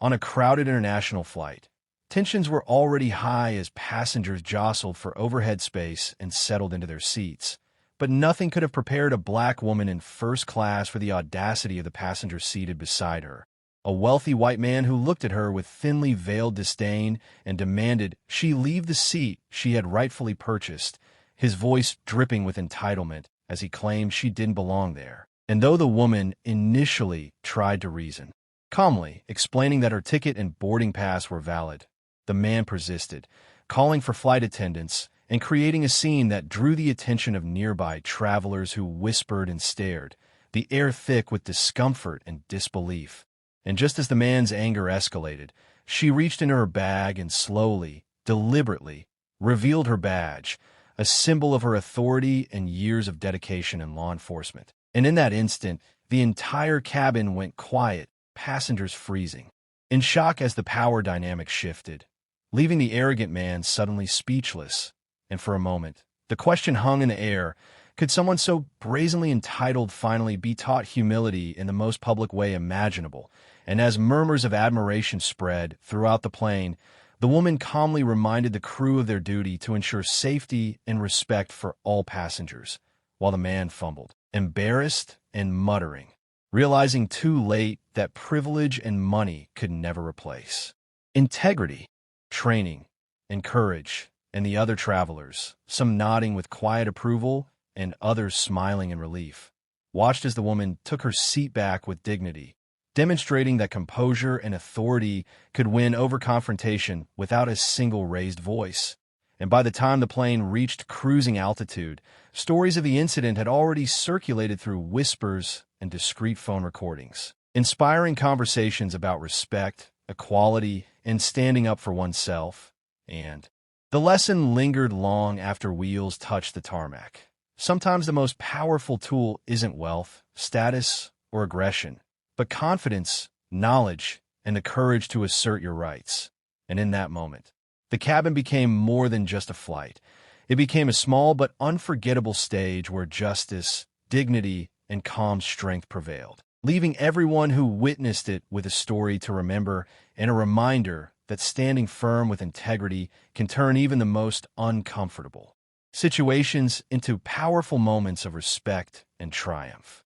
On a crowded international flight, tensions were already high as passengers jostled for overhead space and settled into their seats. But nothing could have prepared a black woman in first class for the audacity of the passenger seated beside her. A wealthy white man who looked at her with thinly veiled disdain and demanded she leave the seat she had rightfully purchased, his voice dripping with entitlement as he claimed she didn't belong there. And though the woman initially tried to reason, calmly explaining that her ticket and boarding pass were valid, the man persisted, calling for flight attendants and creating a scene that drew the attention of nearby travelers who whispered and stared, the air thick with discomfort and disbelief. And just as the man's anger escalated, she reached into her bag and slowly, deliberately, revealed her badge, a symbol of her authority and years of dedication in law enforcement. And in that instant, the entire cabin went quiet, passengers freezing, in shock as the power dynamic shifted, leaving the arrogant man suddenly speechless. And for a moment, the question hung in the air: could someone so brazenly entitled finally be taught humility in the most public way imaginable? And as murmurs of admiration spread throughout the plane, the woman calmly reminded the crew of their duty to ensure safety and respect for all passengers, while the man fumbled, embarrassed and muttering, realizing too late that privilege and money could never replace integrity, training, and courage. And the other travelers, some nodding with quiet approval and others smiling in relief, watched as the woman took her seat back with dignity, demonstrating that composure and authority could win over confrontation without a single raised voice. And by the time the plane reached cruising altitude, stories of the incident had already circulated through whispers and discreet phone recordings, inspiring conversations about respect, equality, and standing up for oneself. And the lesson lingered long after wheels touched the tarmac. Sometimes the most powerful tool isn't wealth, status, or aggression, but confidence, knowledge, and the courage to assert your rights. And in that moment, the cabin became more than just a flight. It became a small but unforgettable stage where justice, dignity, and calm strength prevailed, leaving everyone who witnessed it with a story to remember and a reminder that standing firm with integrity can turn even the most uncomfortable situations into powerful moments of respect and triumph.